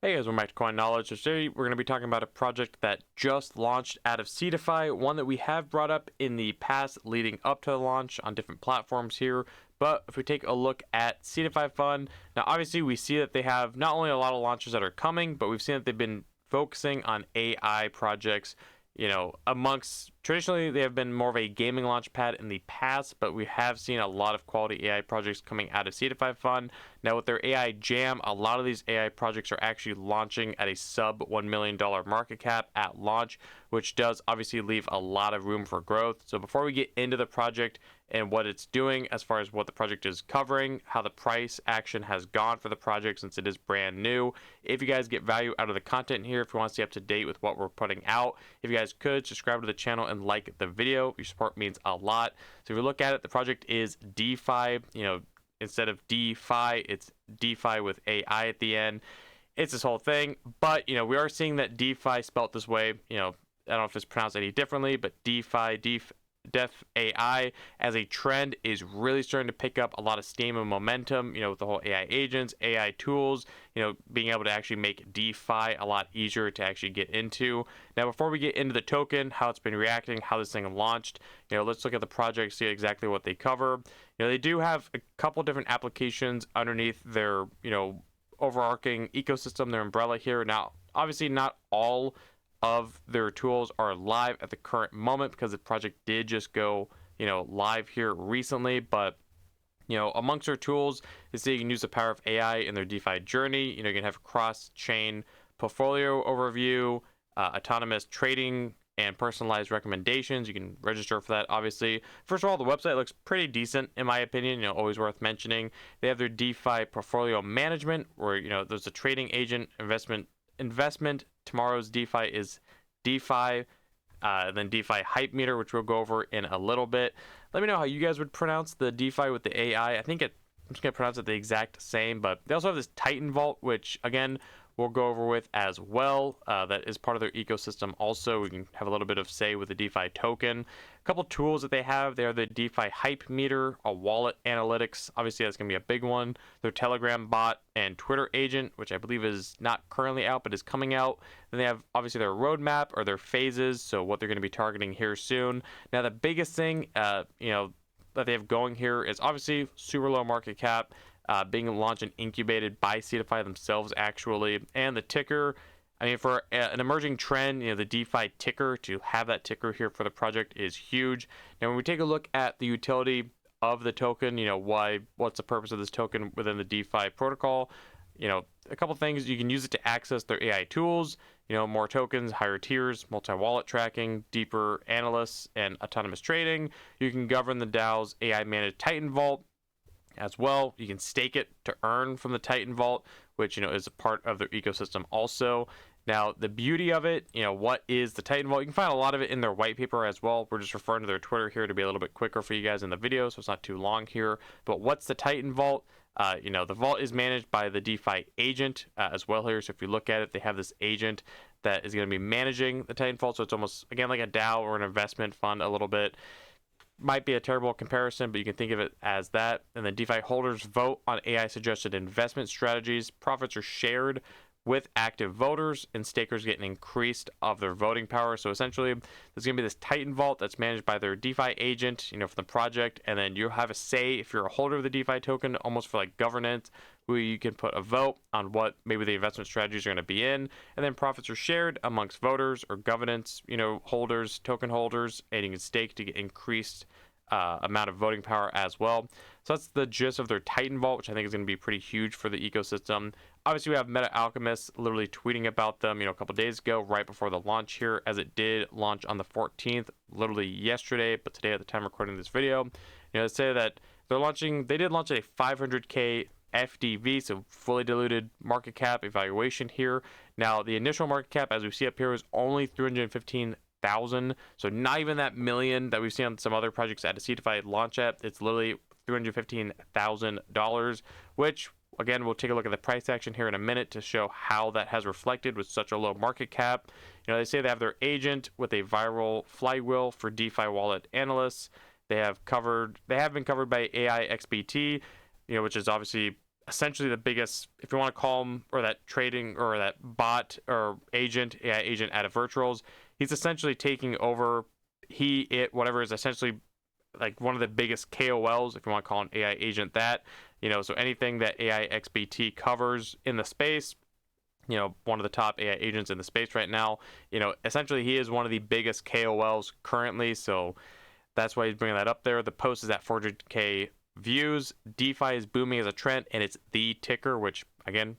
Hey guys, welcome back to Coin Knowledge. So today we're going to be talking about a project that just launched out of Seedify, one that we have brought up in the past leading up to the launch on different platforms here. But if we take a look at Seedify Fund, now obviously we see that they have not only a lot of launches that are coming, but we've seen that they've been focusing on AI projects. Amongst traditionally they have been more of a gaming launch pad in the past, but we have seen a lot of quality AI projects coming out of Seedify Fund. Now with their AI Jam, a lot of these AI projects are actually launching at a sub $1 million market cap at launch, which does obviously leave a lot of room for growth. So before we get into the project and what it's doing as far as what the project is covering, how the price action has gone for the project since it is brand new, if you guys get value out of the content here, if you want to stay up to date with what we're putting out, if you guys could subscribe to the channel and like the video, your support means a lot. So if you look at it, the project is DeFi, instead of DeFi, it's DeFi with AI at the end. It's this whole thing, but we are seeing that DeFi spelt this way. I don't know if it's pronounced any differently, but DeFAI as a trend is really starting to pick up a lot of steam and momentum, with the whole AI agents, AI tools, being able to actually make DeFi a lot easier to actually get into. Now, before we get into the token, how it's been reacting, how this thing launched, let's look at the project, see exactly what they cover. They do have a couple different applications underneath their, overarching ecosystem, their umbrella here. Now, obviously not all of their tools are live at the current moment because the project did just go live here recently, but amongst their tools is that you can use the power of AI in their DeFi journey. You can have cross-chain portfolio overview, autonomous trading, and personalized recommendations. You can register for that, obviously. First of all, the website looks pretty decent in my opinion, always worth mentioning. They have their DeFi portfolio management where there's a trading agent, investment. Tomorrow's DeFi is DeFi, and then DeFi hype meter, which we'll go over in a little bit. Let me know how you guys would pronounce the DeFi with the AI. I'm just gonna pronounce it the exact same, but they also have this Titan Vault, which again we'll go over with as well. That is part of their ecosystem. Also, we can have a little bit of say with the DeFi token. A couple tools that they have, they are the DeFi hype meter, a wallet analytics. Obviously, that's going to be a big one. Their Telegram bot and Twitter agent, which I believe is not currently out, but is coming out. Then they have obviously their roadmap or their phases, so what they're going to be targeting here soon. Now, the biggest thing, that they have going here is obviously super low market cap. Being launched and incubated by Seedify themselves, actually. And the ticker, for an emerging trend, the DeFi ticker, to have that ticker here for the project is huge. Now, when we take a look at the utility of the token, what's the purpose of this token within the DeFi protocol? A couple things. You can use it to access their AI tools, more tokens, higher tiers, multi-wallet tracking, deeper analysts, and autonomous trading. You can govern the DAO's AI managed Titan Vault as well. You can stake it to earn from the Titan Vault, which is a part of their ecosystem also. Now, the beauty of it, what is the Titan Vault? You can find a lot of it in their white paper as well. We're just referring to their Twitter here to be a little bit quicker for you guys in the video, so it's not too long here. But what's the Titan Vault? The vault is managed by the DeFi agent as well here. So if you look at it, they have this agent that is going to be managing the Titan Vault. So it's almost, again, like a DAO or an investment fund a little bit. Might be a terrible comparison, but you can think of it as that. And then DeFi holders vote on AI suggested investment strategies. Profits are shared with active voters, and stakers get an increased of their voting power. So essentially, there's going to be this Titan Vault that's managed by their DeFi agent, for the project, and then you have a say if you're a holder of the DeFi token, almost for like governance, where you can put a vote on what maybe the investment strategies are going to be in, and then profits are shared amongst voters or governance, holders, token holders, and you can stake to get increased amount of voting power as well. So that's the gist of their Titan Vault, which I think is going to be pretty huge for the ecosystem. Obviously, we have Meta Alchemist literally tweeting about them, a couple days ago, right before the launch here, as it did launch on the 14th, literally yesterday, but today at the time recording this video. They say that they did launch a 500K FDV, so fully diluted market cap evaluation here. Now, the initial market cap, as we see up here, is only 315,000, so not even that million that we've seen on some other projects at a Seedify launch at. It's literally $315,000, which again, we'll take a look at the price action here in a minute to show how that has reflected with such a low market cap. They say they have their agent with a viral flywheel for DeFi wallet analysts. They have been covered by AI XBT, which is obviously essentially the biggest, if you want to call him, or that trading or that bot or agent, AI agent out of virtuals. He's essentially taking over. Whatever is essentially like one of the biggest KOLs, if you want to call an AI agent that, so anything that AI XBT covers in the space, one of the top AI agents in the space right now, essentially he is one of the biggest KOLs currently. So that's why he's bringing that up there. The post is at 400K views. DeFi is booming as a trend, and it's the ticker, which again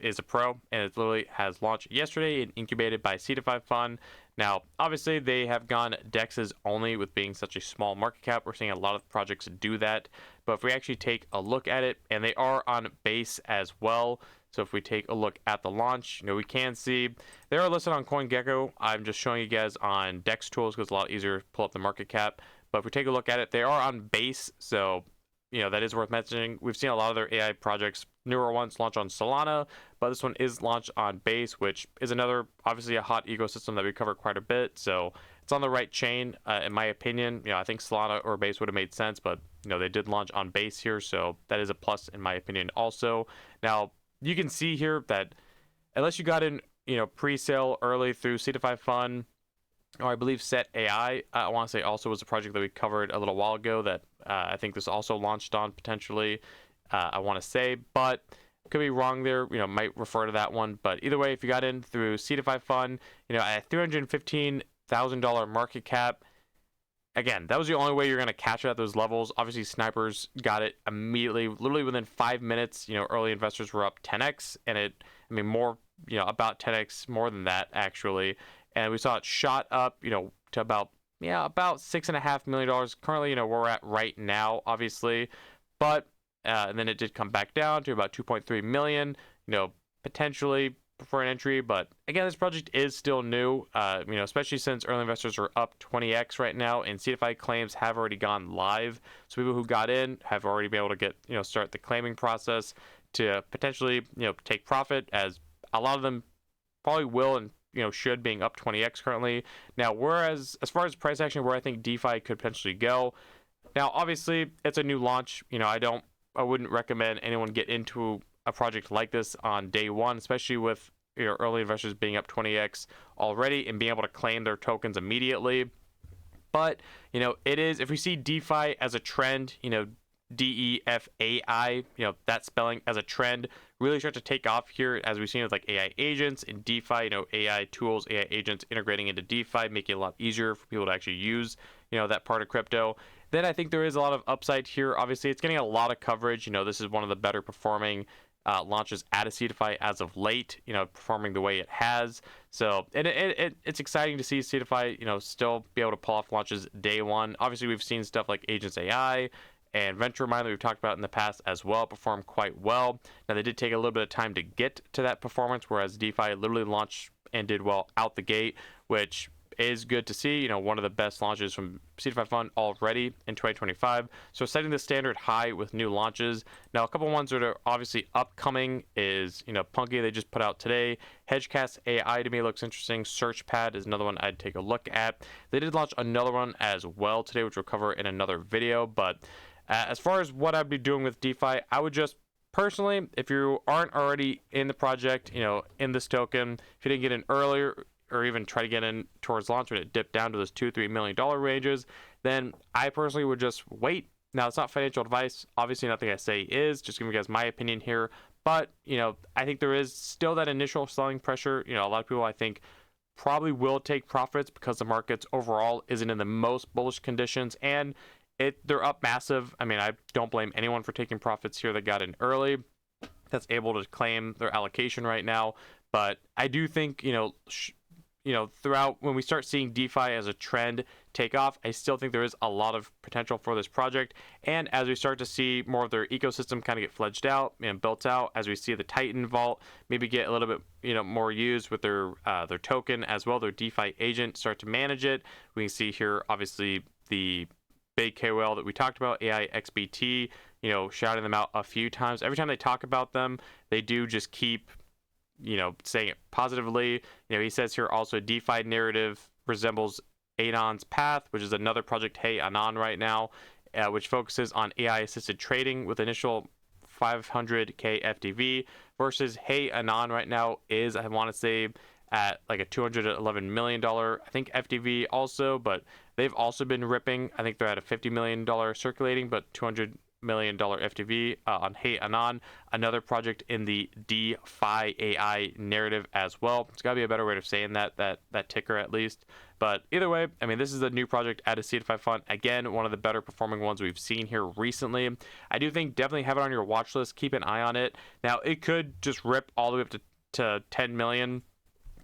is a pro, and it literally has launched yesterday and incubated by Seedify Fund. Now, obviously, they have gone DEXs only with being such a small market cap. We're seeing a lot of projects do that. But if we actually take a look at it, and they are on base as well. So if we take a look at the launch, we can see they are listed on CoinGecko. I'm just showing you guys on DEX tools because it's a lot easier to pull up the market cap. But if we take a look at it, they are on base. So, that is worth mentioning. We've seen a lot of their AI projects, newer ones, launch on Solana, but this one is launched on Base, which is another, obviously, a hot ecosystem that we cover quite a bit. So it's on the right chain, in my opinion. I think Solana or Base would have made sense, but, they did launch on Base here. So that is a plus, in my opinion, also. Now, you can see here that unless you got in, pre-sale early through Seedify Fund, or I believe Set AI, I want to say also was a project that we covered a little while ago that I think this also launched on potentially, I want to say, but could be wrong there, might refer to that one. But either way, if you got in through Seedify Fund, at $315,000 market cap, again, that was the only way you're going to catch it at those levels. Obviously, snipers got it immediately, literally within 5 minutes. Early investors were up 10x, and more, about 10x more than that, actually. And we saw it shot up, to about $6.5 million. Currently, where we're at right now, obviously. But, and then it did come back down to about 2.3 million, potentially for an entry. But again, this project is still new, especially since early investors are up 20x right now, and Seedify claims have already gone live. So people who got in have already been able to get, start the claiming process to potentially, take profit, as a lot of them probably will and should, being up 20x currently. Now, whereas as far as price action, where I think DeFi could potentially go, now obviously it's a new launch. I wouldn't recommend anyone get into a project like this on day one, especially with early investors being up 20x already and being able to claim their tokens immediately. But it is, if we see DeFi as a trend, DEFAI, that spelling as a trend, really start to take off here, as we've seen with like AI agents and DeFi, AI tools, AI agents integrating into DeFi, making it a lot easier for people to actually use, that part of crypto. Then I think there is a lot of upside here. Obviously, it's getting a lot of coverage. This is one of the better performing launches at Seedify as of late, performing the way it has. So it's exciting to see Seedify, still be able to pull off launches day one. Obviously, we've seen stuff like Agents AI and Venture Mind that we've talked about in the past as well perform quite well. Now, they did take a little bit of time to get to that performance, whereas DeFi literally launched and did well out the gate, which is good to see. One of the best launches from Seedify Fund already in 2025. So setting the standard high with new launches. Now, a couple ones that are obviously upcoming is, Punky, they just put out today. Hedgecast AI to me looks interesting. Searchpad is another one I'd take a look at. They did launch another one as well today, which we'll cover in another video. But as far as what I'd be doing with DeFi, I would just personally, if you aren't already in the project, in this token, if you didn't get in earlier, or even try to get in towards launch when it dipped down to those $2-3 million ranges, then I personally would just wait. Now, it's not financial advice. Obviously, nothing I say is, just giving you guys my opinion here. But, I think there is still that initial selling pressure. A lot of people, I think, probably will take profits because the markets overall isn't in the most bullish conditions, and they're up massive. I don't blame anyone for taking profits here that got in early, that's able to claim their allocation right now. But I do think, throughout, when we start seeing DeFi as a trend take off, I still think there is a lot of potential for this project. And as we start to see more of their ecosystem kind of get fledged out and built out, as we see the Titan Vault maybe get a little bit, more used with their token as well, their DeFi agent start to manage it. We can see here, obviously, the big KOL that we talked about, AI XBT, shouting them out a few times. Every time they talk about them, they do just keep saying it positively. He says here also, DeFi narrative resembles Anon's Path, which is another project, Hey Anon, right now, which focuses on AI assisted trading with initial 500k FTV versus Hey Anon right now is, I want to say, at like a $211 million, I think, FTV also, but they've also been ripping. I think they're at a $50 million circulating, but $200 million FTV on Hey Anon, another project in the DeFi AI narrative as well. It's got to be a better way of saying that ticker at least. But either way, I mean, this is a new project at a Seedify fund. Again, one of the better performing ones we've seen here recently. I do think definitely have it on your watch list. Keep an eye on it. Now, it could just rip all the way up to 10 million.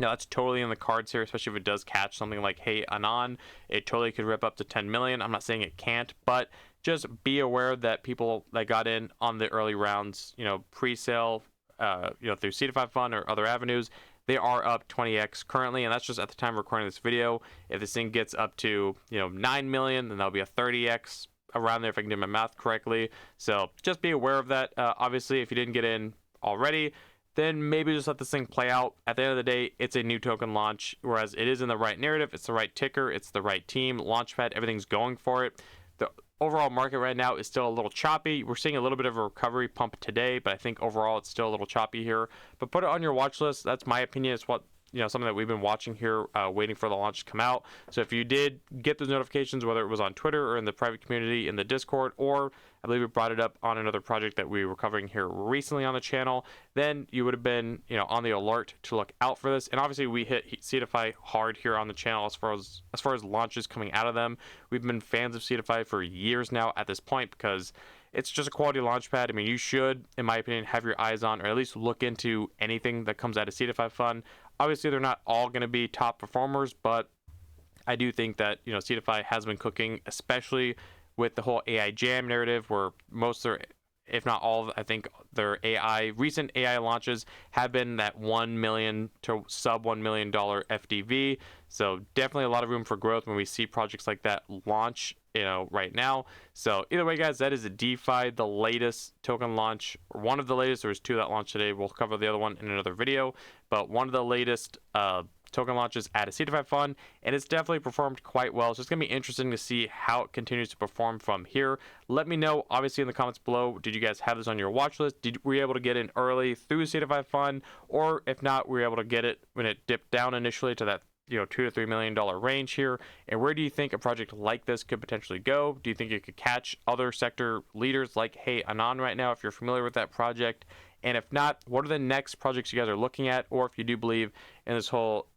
Now, that's totally in the cards here, especially if it does catch something like Hey Anon. It totally could rip up to 10 million. I'm not saying it can't, but just be aware that people that got in on the early rounds, pre-sale, through Seedify Fund or other avenues, they are up 20x currently, and that's just at the time of recording this video. If this thing gets up to 9 million, then that'll be a 30x around there if I can do my math correctly. So just be aware of that. Obviously, if you didn't get in already, then maybe just let this thing play out. At the end of the day, it's a new token launch, whereas it is in the right narrative, it's the right ticker, it's the right team, launchpad, everything's going for it. The overall market right now is still a little choppy. We're seeing a little bit of a recovery pump today, but I think overall it's still a little choppy here. But put it on your watch list. That's my opinion. It's what something that we've been watching here, waiting for the launch to come out. So if you did get those notifications, whether it was on Twitter or in the private community in the Discord, or I believe we brought it up on another project that we were covering here recently on the channel, then you would have been on the alert to look out for this. And obviously we hit Seedify hard here on the channel as far as launches coming out of them. We've been fans of Seedify for years now at this point, because it's just a quality launchpad. I mean, you should, in my opinion, have your eyes on, or at least look into anything that comes out of Seedify Fund. Obviously, they're not all going to be top performers, but I do think that Seedify has been cooking, especially with the whole AI jam narrative, where most of their, if not all, I think their recent AI launches have been that $1 million to sub $1 million FDV. So definitely a lot of room for growth when we see projects like that launch, right now. So either way, guys, that is a DeFi, the latest token launch, or one of the latest. There was two that launched today. We'll cover the other one in another video, but one of the latest token launches at a Seedify fund, and it's definitely performed quite well. So it's going to be interesting to see how it continues to perform from here. Let me know, obviously, in the comments below, did you guys have this on your watch list? Were you able to get in early through Seedify fund? Or if not, were you able to get it when it dipped down initially to that $2 to $3 million range here? And where do you think a project like this could potentially go? Do you think it could catch other sector leaders like Hey Anon right now, if you're familiar with that project? And if not, what are the next projects you guys are looking at? Or if you do believe in this whole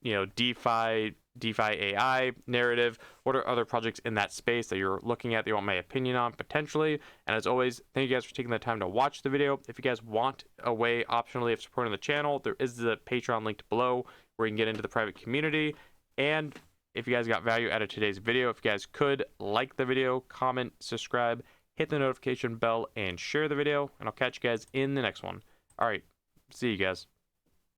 DeFi AI narrative, what are other projects in that space that you're looking at that you want my opinion on potentially? And as always, thank you guys for taking the time to watch the video. If you guys want a way optionally of supporting the channel, there is the Patreon linked below where you can get into the private community. And if you guys got value out of today's video, if you guys could like the video, comment, subscribe, hit the notification bell, and share the video, and I'll catch you guys in the next one. All right, see you guys.